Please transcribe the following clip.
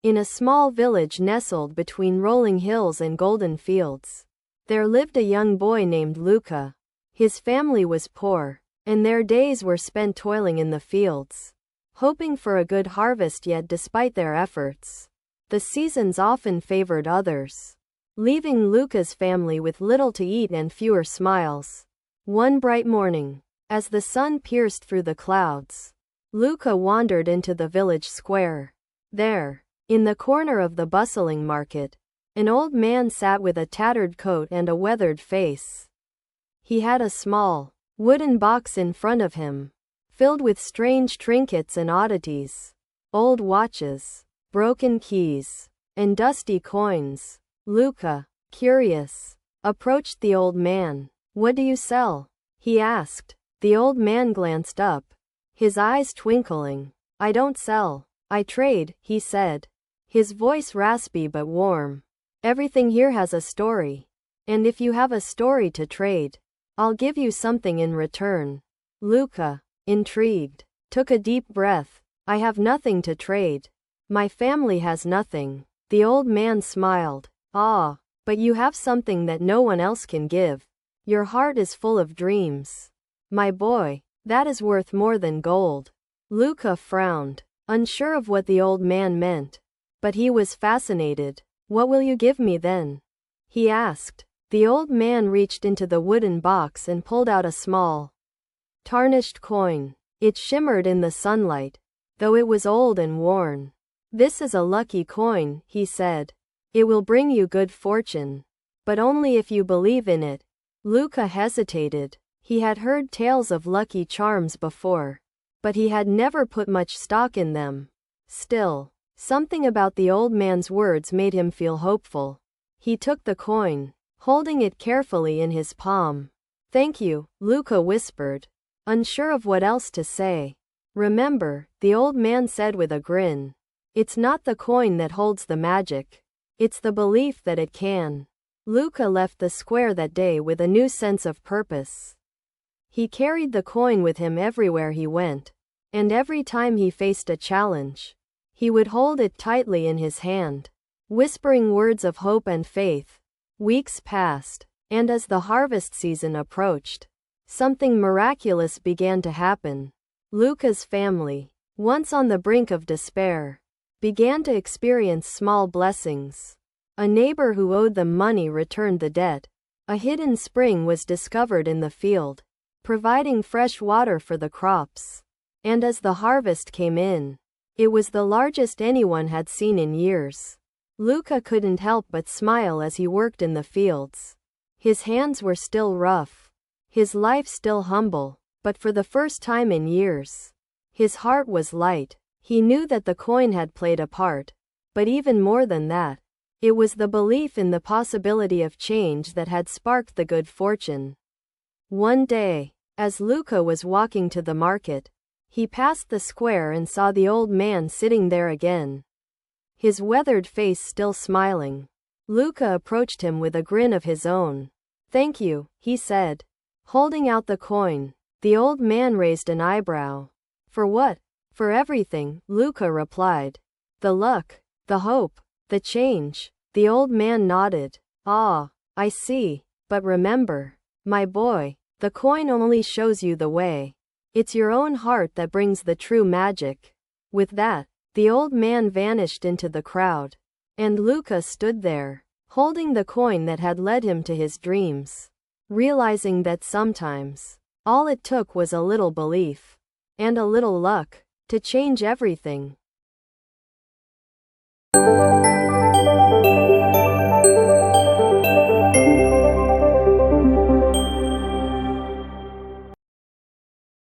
In a small village nestled between rolling hills and golden fields, there lived a young boy named Luca. His family was poor, and their days were spent toiling in the fields, hoping for a good harvest. Yet despite their efforts, the seasons often favored others, leaving Luca's family with little to eat and fewer smiles. One bright morning, as the sun pierced through the clouds, Luca wandered into the village square. There, in the corner of the bustling market, an old man sat with a tattered coat and a weathered face. He had a small, wooden box in front of him, filled with strange trinkets and oddities, old watches, broken keys, and dusty coins. Luca, curious, approached the old man. "What do you sell?" he asked. The old man glanced up, his eyes twinkling. "I don't sell, I trade," he said, his voice raspy but warm. "Everything here has a story, and if you have a story to trade, I'll give you something in return." Luca, intrigued, took a deep breath. "I have nothing to trade. My family has nothing." The old man smiled. "Ah, but you have something that no one else can give. Your heart is full of dreams. My boy, that is worth more than gold." Luca frowned, unsure of what the old man meant, but he was fascinated. "What will you give me then?" he asked. The old man reached into the wooden box and pulled out a small, tarnished coin. It shimmered in the sunlight, though it was old and worn. "This is a lucky coin," he said. "It will bring you good fortune, but only if you believe in it." Luca hesitated. He had heard tales of lucky charms before, but he had never put much stock in them. Still, something about the old man's words made him feel hopeful. He took the coin, holding it carefully in his palm. "Thank you," Luca whispered, unsure of what else to say. "Remember," the old man said with a grin, "it's not the coin that holds the magic. It's the belief that it can." Luca left the square that day with a new sense of purpose. He carried the coin with him everywhere he went, and every time he faced a challenge, he would hold it tightly in his hand, whispering words of hope and faith. Weeks passed, and as the harvest season approached, something miraculous began to happen. Luca's family, once on the brink of despair, began to experience small blessings. A neighbor who owed them money returned the debt. A hidden spring was discovered in the field, providing fresh water for the crops. And as the harvest came in, it was the largest anyone had seen in years. Luca couldn't help but smile as he worked in the fields. His hands were still rough, his life still humble, but for the first time in years, his heart was light. He knew that the coin had played a part, but even more than that, it was the belief in the possibility of change that had sparked the good fortune. One day, as Luca was walking to the market, he passed the square and saw the old man sitting there again, his weathered face still smiling. Luca approached him with a grin of his own. "Thank you," he said, holding out the coin. The old man raised an eyebrow. "For what?" "For everything," Luca replied. "The luck, the hope, the change." The old man nodded. "Ah, I see. But remember, my boy, the coin only shows you the way. It's your own heart that brings the true magic." With that, the old man vanished into the crowd, and Luca stood there, holding the coin that had led him to his dreams, realizing that sometimes, all it took was a little belief, and a little luck, to change everything.